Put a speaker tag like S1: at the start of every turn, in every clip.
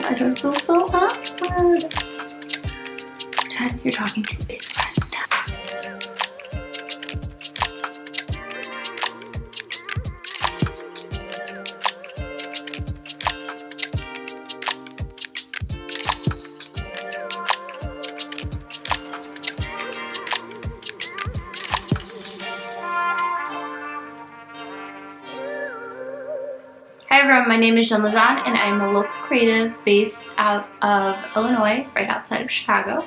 S1: I don't feel so awkward. Pretend you're talking to a friend. Hi everyone, my name is Veguilla-Lezan and I'm a local creative based out of Illinois, right outside of Chicago.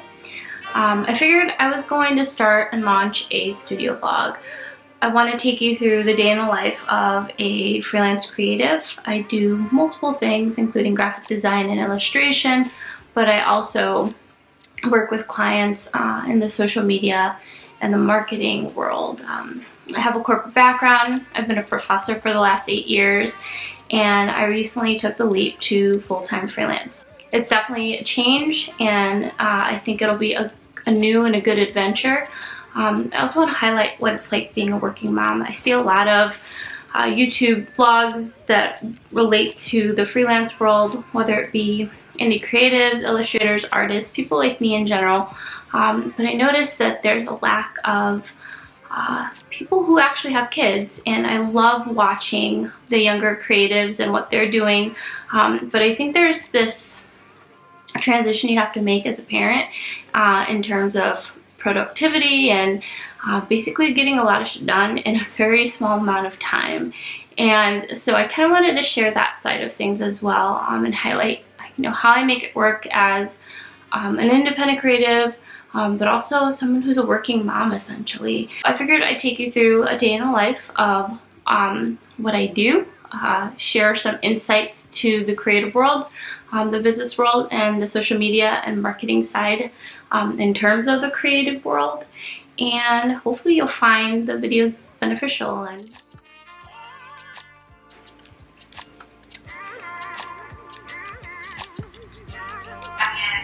S1: I figured I was going to start and launch a studio vlog. I want to take you through the day in the life of a freelance creative. I do multiple things, including graphic design and illustration, but I also work with clients in the social media and the marketing world. I have a corporate background. I've been a professor for the last 8 years, and I recently took the leap to full-time freelance. It's definitely a change, and I think it'll be a new and a good adventure. I also want to highlight what it's like being a working mom. I see a lot of YouTube vlogs that relate to the freelance world, whether it be indie creatives, illustrators, artists, people like me in general. But I noticed that there's a lack of people who actually have kids, and I love watching the younger creatives and what they're doing, but I think there's this transition you have to make as a parent in terms of productivity and basically getting a lot of shit done in a very small amount of time. And so I kind of wanted to share that side of things as well, and highlight how I make it work as an independent creative, but also someone who's a working mom, essentially. I figured I'd take you through a day in the life of what I do, share some insights to the creative world, the business world, and the social media and marketing side in terms of the creative world, and hopefully you'll find the videos beneficial. And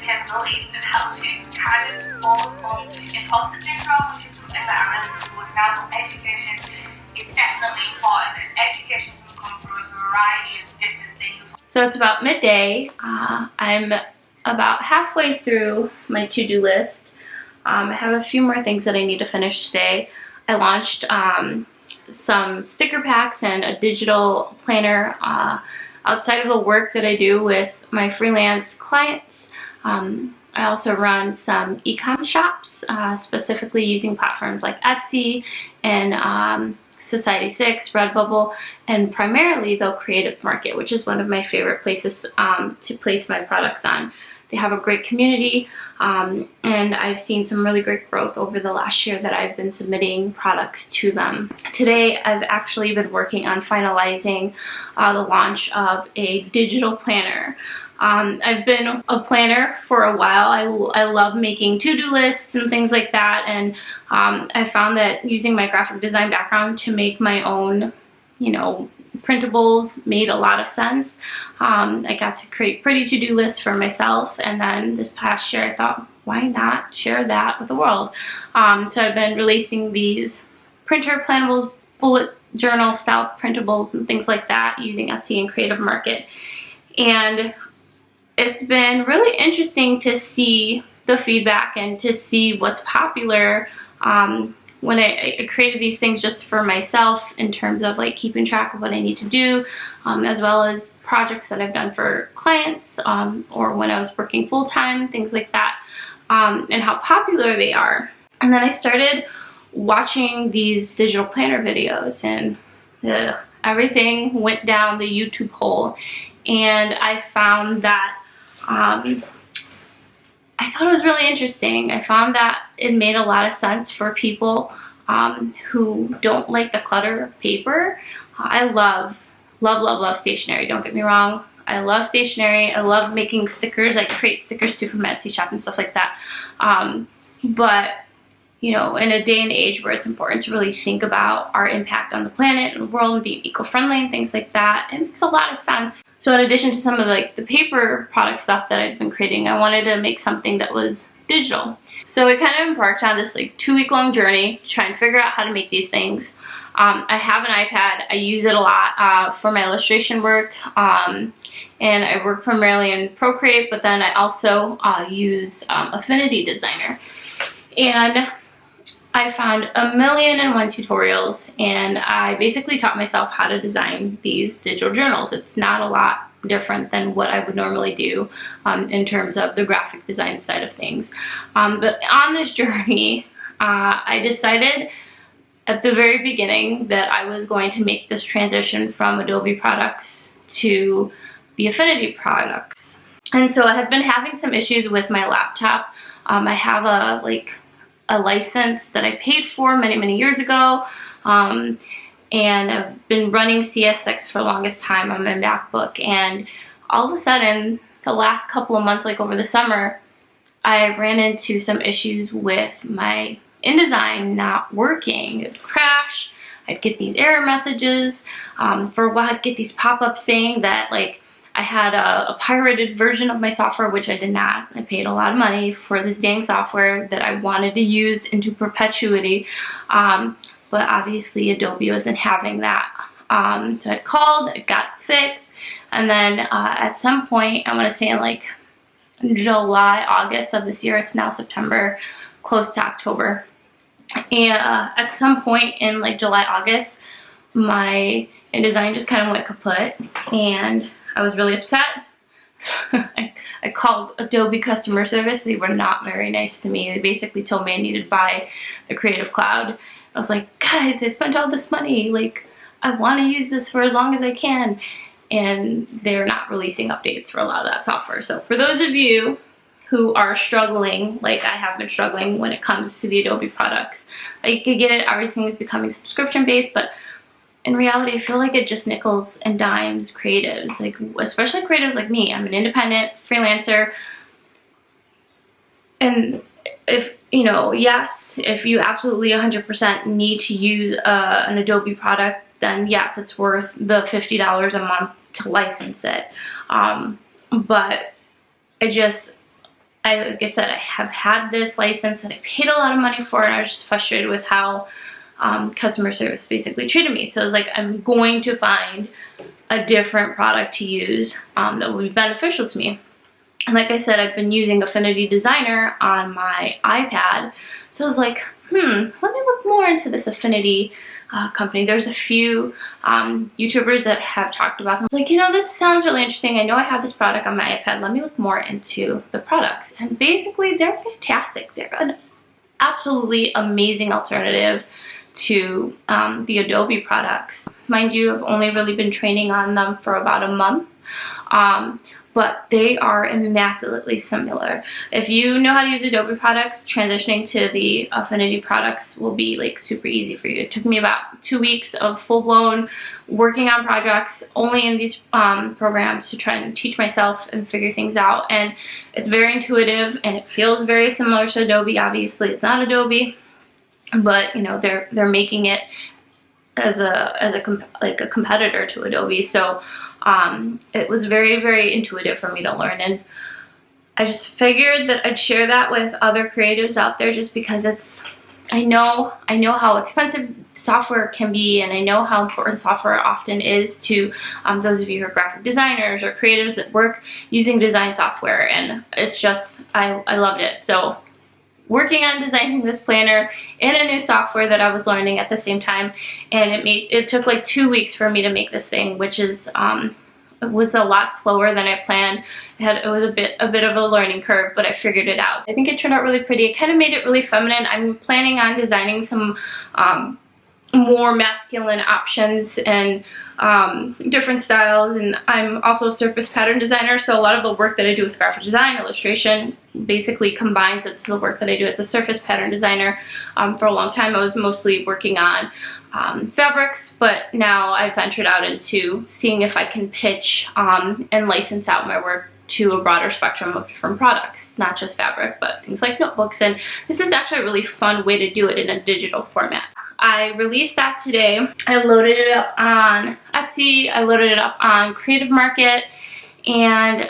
S2: capabilities and how to kind of overcome imposter syndrome, which is something that I really struggle with now. But education is definitely important, and education can come from a variety of different things.
S1: So it's about midday. I'm about halfway through my to-do list. I have a few more things that I need to finish today. I launched some sticker packs and a digital planner outside of the work that I do with my freelance clients. I also run some e-com shops, specifically using platforms like Etsy and Society6, Redbubble, and primarily the Creative Market, which is one of my favorite places to place my products on. They have a great community, and I've seen some really great growth over the last year that I've been submitting products to them. Today, I've actually been working on finalizing the launch of a digital planner. I've been a planner for a while. I love making to-do lists and things like that, and I found that using my graphic design background to make my own, printables made a lot of sense. I got to create pretty to-do lists for myself, and then this past year I thought, why not share that with the world? So I've been releasing these printer plannables, bullet journal style printables and things like that using Etsy and Creative Market. And it's been really interesting to see the feedback and to see what's popular when I created these things just for myself, in terms of like keeping track of what I need to do, as well as projects that I've done for clients or when I was working full-time, things like that, and how popular they are. And then I started watching these digital planner videos, and everything went down the YouTube hole, and I found that I thought it was really interesting. I found that it made a lot of sense for people who don't like the clutter of paper. I love stationery, don't get me wrong. I love stationery. I love making stickers. I create stickers too from my Etsy shop and stuff like that. But you know, in a day and age where it's important to really think about our impact on the planet and the world and be eco-friendly and things like that, it makes a lot of sense. So in addition to some of like the paper product stuff that I've been creating, I wanted to make something that was digital. So I kind of embarked on this like 2-week-long journey to try and figure out how to make these things. I have an iPad. I use it a lot for my illustration work, and I work primarily in Procreate, but then I also use Affinity Designer. And I found 1,000,001 tutorials, and I basically taught myself how to design these digital journals. It's not a lot different than what I would normally do in terms of the graphic design side of things. But on this journey, I decided at the very beginning that I was going to make this transition from Adobe products to the Affinity products. And so I have been having some issues with my laptop. I have a license that I paid for many years ago, and I've been running CS6 for the longest time on my MacBook, and all of a sudden the last couple of months, like over the summer, I ran into some issues with my InDesign not working. It would crash. I'd get these error messages. For a while I'd get these pop-ups saying that like I had a pirated version of my software, which I did not. I paid a lot of money for this dang software that I wanted to use into perpetuity, but obviously Adobe wasn't having that. So I called, it got fixed, and then at some point, I want to say in like July, August of this year, it's now September, close to October, and at some point in like July, August, my InDesign just kind of went kaput, and I was really upset. I called Adobe customer service. They were not very nice to me. They basically told me I needed to buy the Creative Cloud. I was like, guys, I spent all this money. Like, I want to use this for as long as I can. And they're not releasing updates for a lot of that software. So for those of you who are struggling, like I have been struggling when it comes to the Adobe products, I could get it, everything is becoming subscription based, but in reality, I feel like it just nickels and dimes creatives, like especially creatives like me. I'm an independent freelancer, and if you know, yes, if you absolutely 100% need to use an Adobe product, then yes, it's worth the $50 a month to license it. But like I said, I have had this license and I paid a lot of money for it, and I was just frustrated with how customer service basically treated me. So I was like, I'm going to find a different product to use that will be beneficial to me. And like I said, I've been using Affinity Designer on my iPad. So I was like, let me look more into this Affinity company. There's a few YouTubers that have talked about them. I was like, you know, this sounds really interesting. I know I have this product on my iPad. Let me look more into the products. And basically, they're fantastic. They're an absolutely amazing alternative to the Adobe products. Mind you, I've only really been training on them for about a month, but they are immaculately similar. If you know how to use Adobe products, transitioning to the Affinity products will be like super easy for you. It took me about 2 weeks of full-blown working on projects only in these programs to try and teach myself and figure things out, and it's very intuitive and it feels very similar to Adobe. Obviously it's not Adobe, but you know, they're making it as a competitor to Adobe. So it was very intuitive for me to learn, and I just figured that I'd share that with other creatives out there, just because I know how expensive software can be, and I know how important software often is to those of you who are graphic designers or creatives that work using design software, and it's just I loved it. So working on designing this planner in a new software that I was learning at the same time, and it took like 2 weeks for me to make this thing, which is it was a lot slower than I planned. It was a bit of a learning curve, but I figured it out. I think it turned out really pretty. It kind of made it really feminine. I'm planning on designing some more masculine options and different styles, and I'm also a surface pattern designer, so a lot of the work that I do with graphic design, illustration, basically combines into the work that I do as a surface pattern designer. For a long time I was mostly working on fabrics, but now I've ventured out into seeing if I can pitch and license out my work to a broader spectrum of different products, not just fabric, but things like notebooks. And this is actually a really fun way to do it in a digital format. I released that today. I loaded it up on Etsy, I loaded it up on Creative Market, and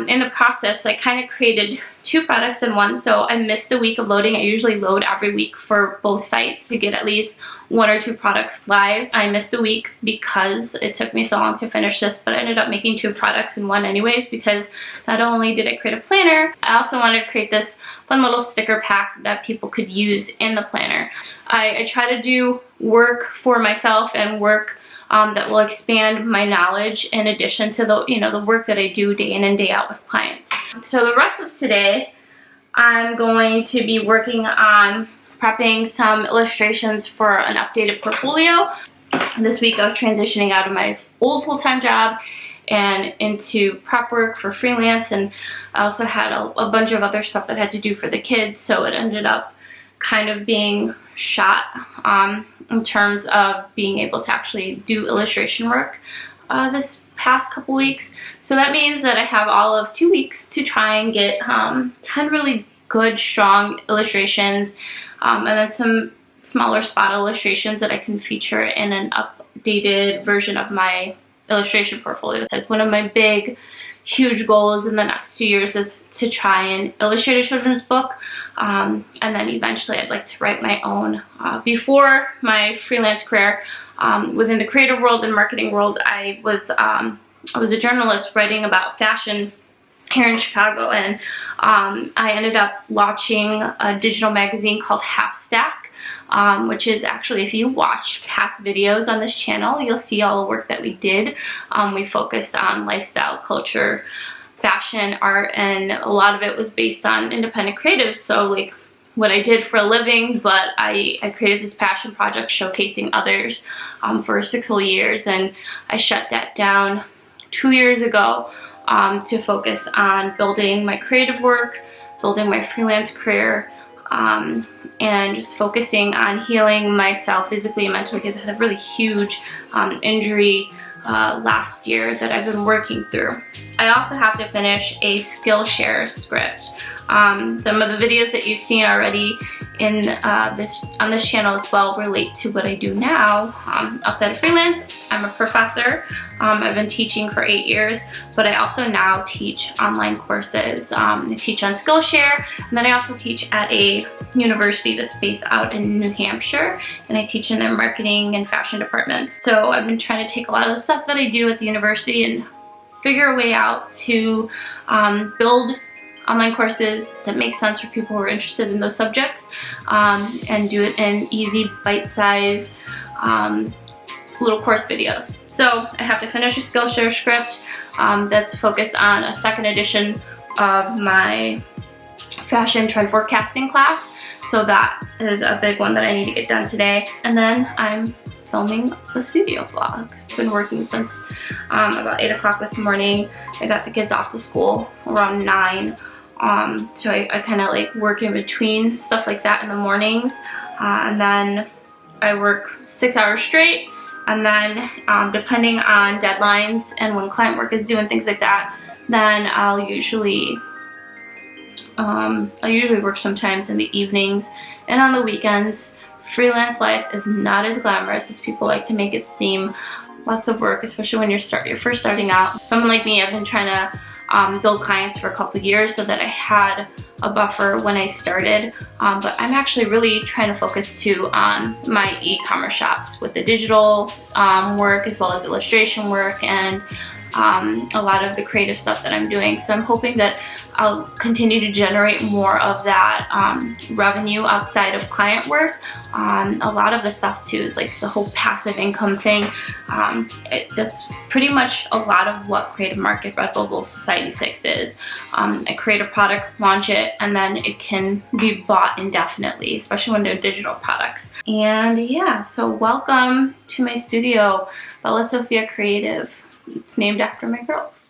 S1: in the process I kind of created 2 products in one, so I missed a week of loading. I usually load every week for both sites to get at least 1 or 2 products live. I missed a week because it took me so long to finish this, but I ended up making 2 products in one anyways, because not only did I create a planner, I also wanted to create this fun little sticker pack that people could use in the planner. I try to do work for myself and work that will expand my knowledge in addition to the the work that I do day in and day out with clients. So the rest of today, I'm going to be working on prepping some illustrations for an updated portfolio. This week I was transitioning out of my old full-time job and into prep work for freelance, and I also had a bunch of other stuff that I had to do for the kids, so it ended up kind of being shot in terms of being able to actually do illustration work this past couple weeks. So that means that I have all of 2 weeks to try and get 10 really good, strong illustrations, and then some smaller spot illustrations that I can feature in an updated version of my illustration portfolio. That's one of my big, huge goals in the next 2 years, is to try and illustrate a children's book, and then eventually I'd like to write my own. Before my freelance career, within the creative world and marketing world, I was a journalist writing about fashion here in Chicago, and I ended up launching a digital magazine called Half Stack, which is actually, if you watch past videos on this channel, you'll see all the work that we did. We focused on lifestyle, culture, fashion, art, and a lot of it was based on independent creatives, so like what I did for a living, but I created this passion project showcasing others for 6 whole years, and I shut that down 2 years ago to focus on building my creative work, building my freelance career, and just focusing on healing myself physically and mentally, because I had a really huge injury last year that I've been working through. I also have to finish a Skillshare script. Some of the videos that you've seen already in on this channel as well relate to what I do now. Outside of freelance, I'm a professor. I've been teaching for 8 years, but I also now teach online courses. I teach on Skillshare, and then I also teach at a university that's based out in New Hampshire, and I teach in their marketing and fashion departments. So I've been trying to take a lot of the stuff that I do at the university and figure a way out to build online courses that make sense for people who are interested in those subjects, and do it in easy, bite-sized little course videos. So I have to finish a Skillshare script that's focused on a 2nd edition of my fashion trend forecasting class. So that is a big one that I need to get done today. And then I'm filming the studio vlog. I've been working since about 8 o'clock this morning. I got the kids off to school around 9. So I kind of like work in between stuff like that in the mornings, and then I work 6 hours straight, and then depending on deadlines and when client work is due and things like that, then I'll usually work sometimes in the evenings and on the weekends. Freelance life is not as glamorous as people like to make it seem. Lots of work, especially when you're first starting out. Someone like me, I've been trying to build clients for a couple years so that I had a buffer when I started, but I'm actually really trying to focus too on my e-commerce shops with the digital work as well as illustration work and a lot of the creative stuff that I'm doing. So I'm hoping that I'll continue to generate more of that revenue outside of client work. A lot of the stuff too is like the whole passive income thing. That's pretty much a lot of what Creative Market Red Bubble Society 6 is. I create a product, launch it, and then it can be bought indefinitely, especially when they're digital products. And yeah, so welcome to my studio, Bella Sophia Creative. It's named after my girls.